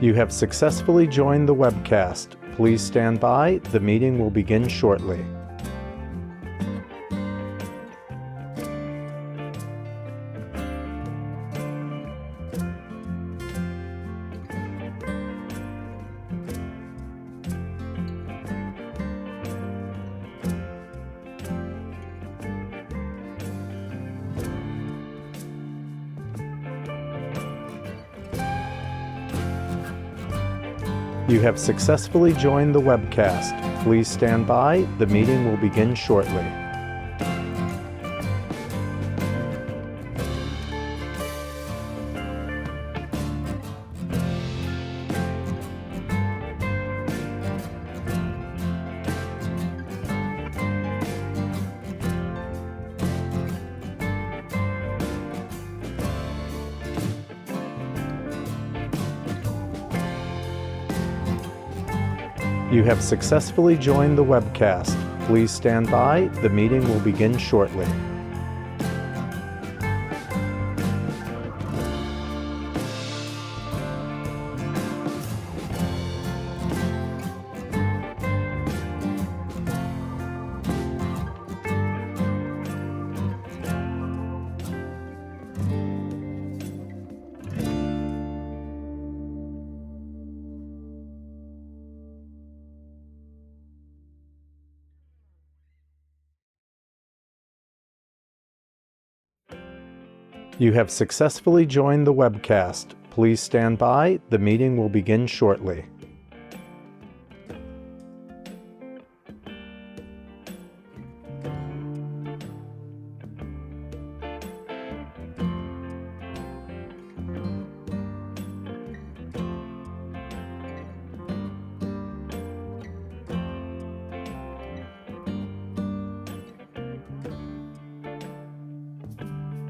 You have successfully joined the webcast. Please stand by. The meeting will begin shortly. You have successfully joined the webcast. Please stand by. The meeting will begin shortly. You have successfully joined the webcast. Please stand by. The meeting will begin shortly. You have successfully joined the webcast. Please stand by. The meeting will begin shortly.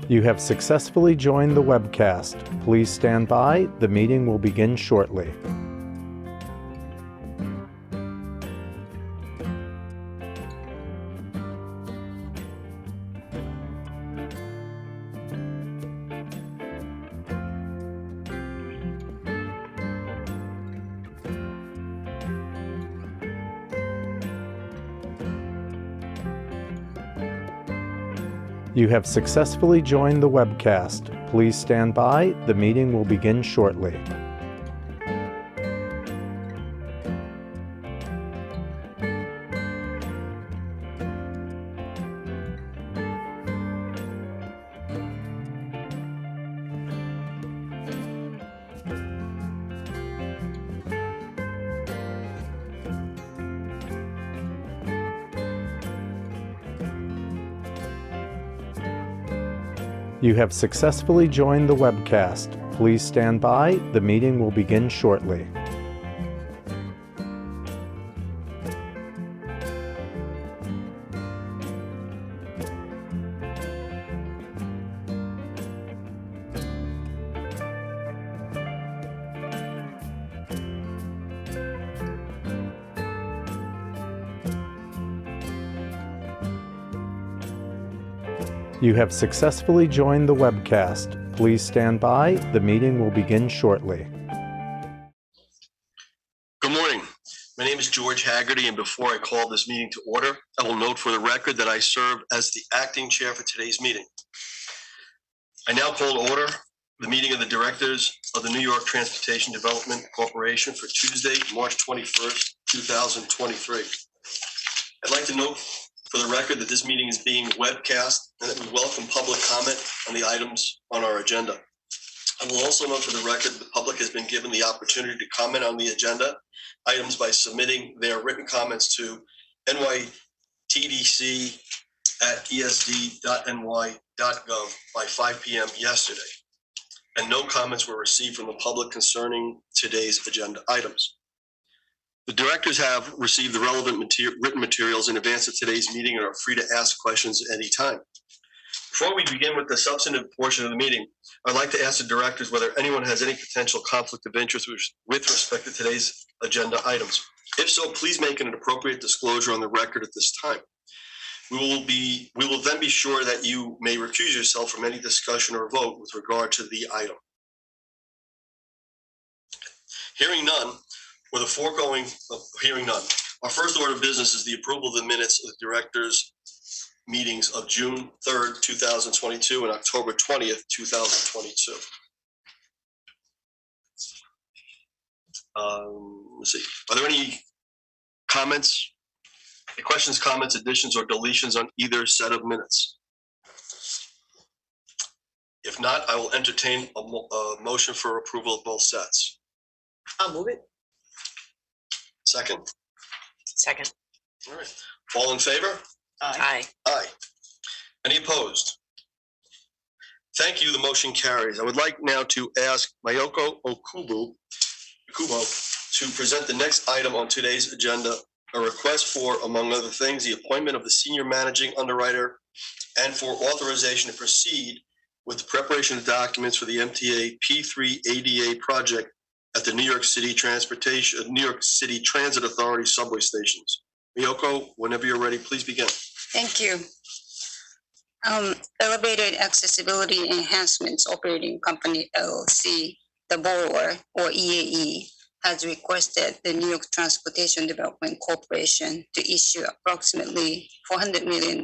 You have successfully joined the webcast. Please stand by. The meeting will begin shortly. You have successfully joined the webcast. Please stand by. The meeting will begin shortly. You have successfully joined the webcast. Please stand by. The meeting will begin shortly. You have successfully joined the webcast. Please stand by. The meeting will begin shortly. Good morning. My name is George Haggerty, and before I call this meeting to order, I will note for the record that I serve as the acting chair for today's meeting. I now call to order the meeting of the directors of the New York Transportation Development Corporation for Tuesday, March 21st, 2023. I'd like to note for the record that this meeting is being webcast and that we welcome public comment on the items on our agenda. I will also note for the record that the public has been given the opportunity to comment on the agenda items by submitting their written comments to nytdc@esd.ny.gov by 5 p.m. yesterday, and no comments were received from the public concerning today's agenda items. The directors have received the relevant written materials in advance of today's meeting and are free to ask questions at any time. Before we begin with the substantive portion of the meeting, I'd like to ask the directors whether anyone has any potential conflict of interest with respect to today's agenda items. If so, please make an appropriate disclosure on the record at this time. We will then be sure that you may recuse yourself from any discussion or vote with regard to the item. Hearing none, or the foregoing, hearing none. Our first order of business is the approval of the minutes of the directors' meetings of June 3rd, 2022 and October 20th, 2022. Let's see, are there any comments, questions, comments, additions, or deletions on either set of minutes? If not, I will entertain a motion for approval of both sets. I'll move it. Second. Second. All right. All in favor? Aye. Aye. Any opposed? Thank you. The motion carries. I would like now to ask Mayoko Okubo to present the next item on today's agenda, a request for, among other things, the appointment of the senior managing underwriter and for authorization to proceed with the preparation of documents for the MTA P3 ADA project at the New York City Transit Authority subway stations. Miyoko, whenever you're ready, please begin. Thank you. Elevated Accessibility Enhancements Operating Company LLC, the borrower, or EAE, has requested the New York Transportation Development Corporation to issue approximately $400 million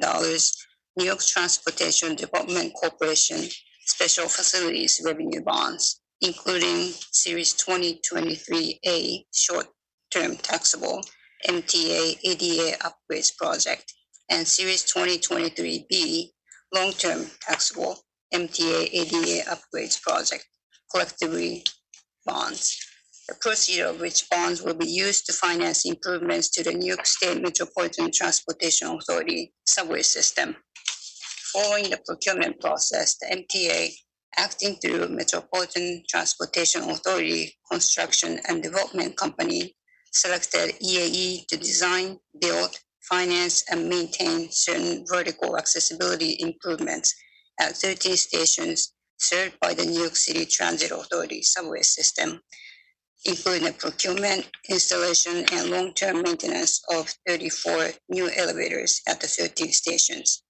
New York Transportation Development Corporation Special Facilities Revenue Bonds, including Series 2023A Short-Term Taxable MTA ADA Upgrades Project and Series 2023B Long-Term Taxable MTA ADA Upgrades Project, collectively bonds. The proceeds of which bonds will be used to finance improvements to the New York State Metropolitan Transportation Authority subway system. Following the procurement process, the MTA, acting through Metropolitan Transportation Authority Construction and Development Company, selected EAE to design, build, finance, and maintain certain vertical accessibility improvements at 13 stations served by the New York City Transit Authority subway system, including the procurement, installation, and long-term maintenance of 34 new elevators at the 13 stations.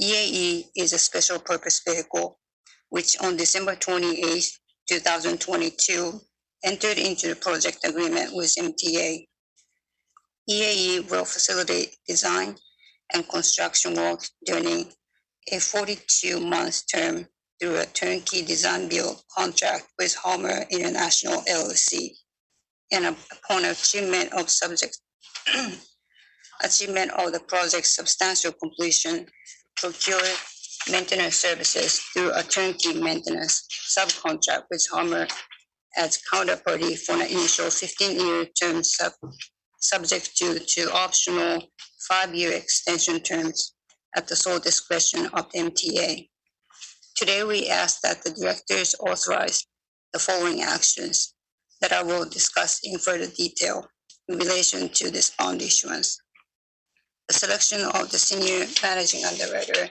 EAE is a special purpose vehicle which on December 28, 2022, entered into the project agreement with MTA. EAE will facilitate design and construction work during a 42-month term through a turnkey design build contract with Homer International LLC. And upon achievement of the project's substantial completion, procure maintenance services through a turnkey maintenance subcontract with Homer as counterparty for an initial 15-year term subject to two optional 5-year extension terms at the sole discretion of the MTA. Today, we ask that the directors authorize the following actions that I will discuss in further detail in relation to this bond issuance. The selection of the senior managing underwriter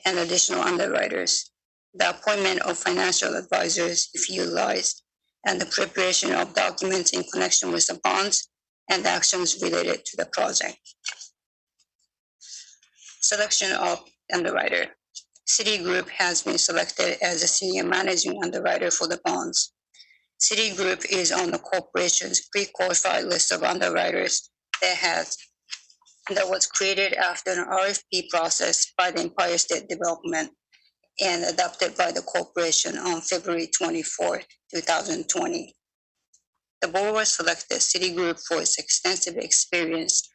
and additional underwriters, the appointment of financial advisors if utilized, and the preparation of documents in connection with the bonds and actions related to the project. Selection of underwriter. Citigroup has been selected as the senior managing underwriter for the bonds. Citigroup is on the corporation's pre-qualified list of underwriters that was created after an RFP process by the Empire State Development and adopted by the corporation on February 24, 2020. The board selected Citigroup for its extensive experience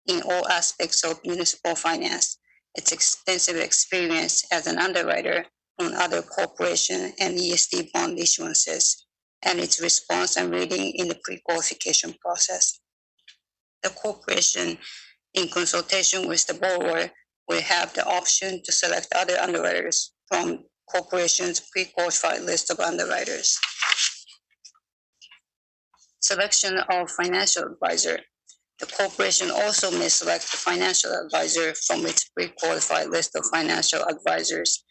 in all aspects of municipal finance, its extensive experience as an underwriter on other corporation and ESD bond issuances, and its response and rating in the pre-qualification process. The corporation, in consultation with the borrower, will have the option to select other underwriters from corporation's pre-qualified list of underwriters. Selection of financial advisor. The corporation also may select a financial advisor from its pre-qualified list of financial advisors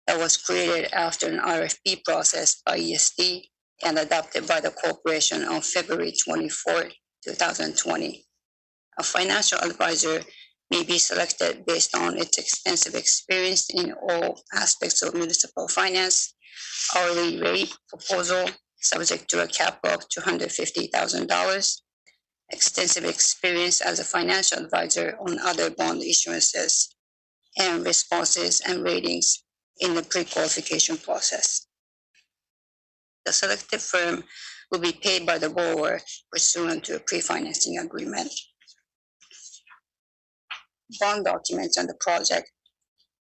that was created after an RFP process by ESD and adopted by the corporation on February 24, 2020. A financial advisor may be selected based on its extensive experience in all aspects of municipal finance, hourly rate proposal, subject to a cap of $250,000. Extensive experience as a financial advisor on other bond issuances and responses and ratings in the pre-qualification process. The selected firm will be paid by the borrower pursuant to a pre-financing agreement. Bond documents on the project.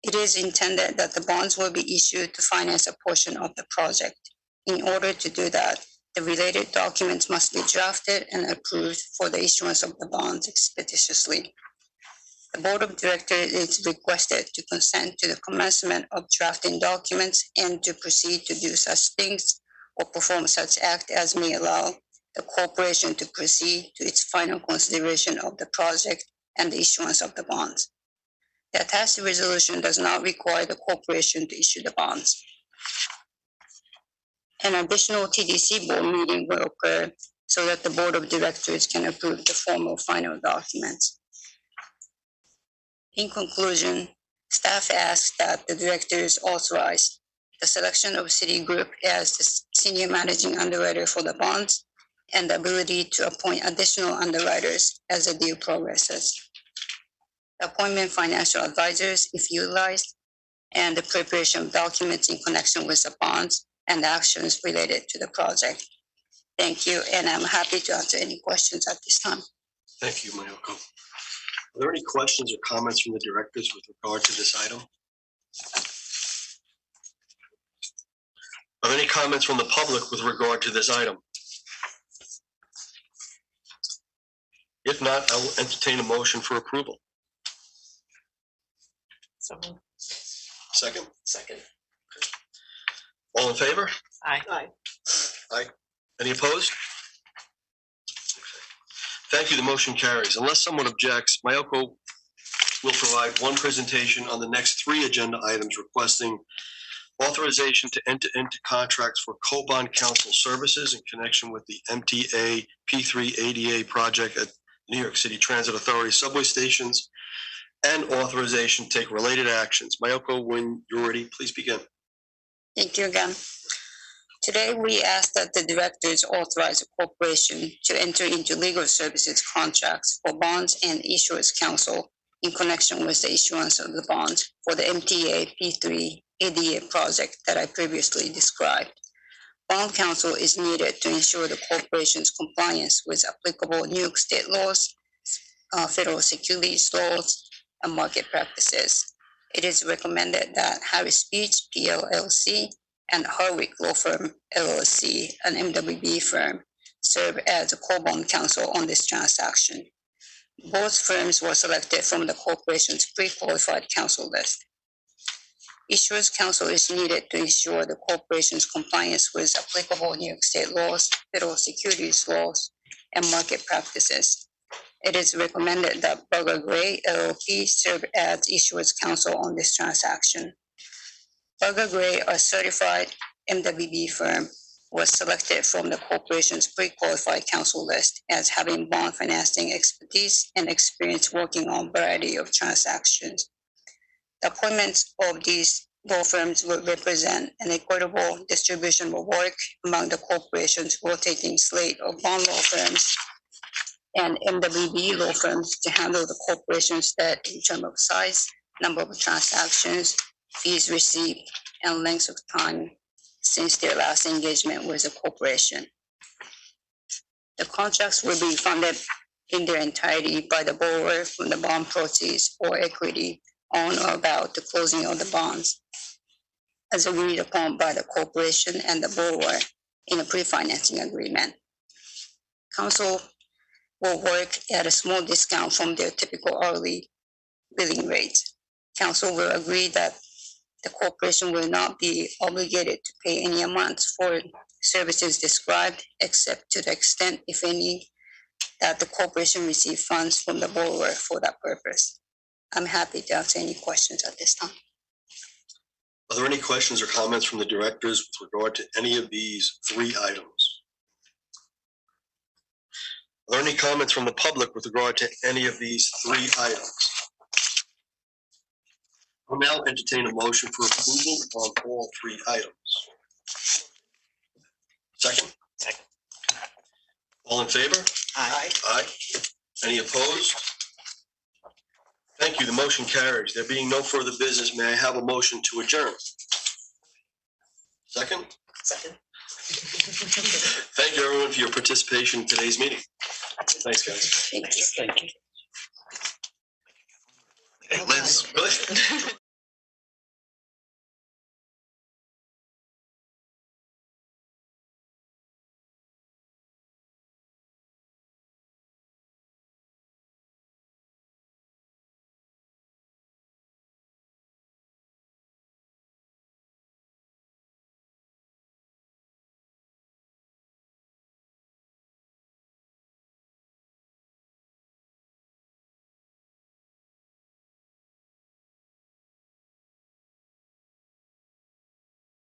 It is intended that the bonds will be issued to finance a portion of the project. In order to do that, the related documents must be drafted and approved for the issuance of the bonds expeditiously. The Board of Directors is requested to consent to the commencement of drafting documents and to proceed to do such things or perform such act as may allow the corporation to proceed to its final consideration of the project and the issuance of the bonds. The attached resolution does not require the corporation to issue the bonds. An additional TDC board meeting will occur so that the Board of Directors can approve the formal final documents. In conclusion, staff asks that the directors authorize the selection of Citigroup as the senior managing underwriter for the bonds and the ability to appoint additional underwriters as the deal progresses. The appointment of financial advisors, if utilized, and the preparation of documents in connection with the bonds and the actions related to the project. Thank you, and I'm happy to answer any questions at this time. Thank you, Mayoko. Are there any questions or comments from the directors with regard to this item? Are there any comments from the public with regard to this item? If not, I will entertain a motion for approval. So moved. Second, Second. all in favor? Aye. Any opposed? Thank you, the motion carries. Unless someone objects, Mayoko will provide one presentation on the next three agenda items requesting authorization to enter into contracts for co-bond counsel services in connection with the MTA P3 ADA project at New York City Transit Authority subway stations and authorization to take related actions. Mayoko, when you're ready, please begin. Thank you again. Today, we ask that the directors authorize the corporation to enter into legal services contracts for bonds and issuers counsel in connection with the issuance of the bonds for the MTA P3 ADA project that I previously described. Bond counsel is needed to ensure the corporation's compliance with applicable New York state laws, federal securities laws, and market practices. It is recommended that Harris Beach PLLC and Harwick Law Firm LLC, an MWB firm, serve as a co-bond counsel on this transaction. Both firms were selected from the corporation's pre-qualified counsel list. Issuers counsel is needed to ensure the corporation's compliance with applicable New York state laws, federal securities laws, and market practices. It is recommended that Berger Gray LLP serve as issuers counsel on this transaction. Berger Gray, a certified MWB firm, was selected from the corporation's pre-qualified counsel list as having bond financing expertise and experience working on a variety of transactions. The appointments of these law firms will represent an equitable distribution of work among the corporation's rotating slate of bond law firms and MWB law firms to handle the corporation's debt in terms of size, number of transactions, fees received, and length of time since their last engagement with the corporation. The contracts will be funded in their entirety by the borrower from the bond proceeds or equity on or about the closing of the bonds, as agreed upon by the corporation and the borrower in a pre-financing agreement. Counsel will work at a small discount from their typical hourly billing rates. Counsel will agree that the corporation will not be obligated to pay any amounts for services described, except to the extent, if any, that the corporation receive funds from the borrower for that purpose. I'm happy to answer any questions at this time. Are there any questions or comments from the directors with regard to any of these three items? Are there any comments from the public with regard to any of these three items? I'll now entertain a motion for approval on all three items. Second? Second. All in favor? Aye. Aye. Any opposed? Thank you. The motion carries. There being no further business, may I have a motion to adjourn? Second? Second. Thank you, everyone, for your participation in today's meeting. Thanks, guys. Thank you. Thank you. Hey, Liz, good.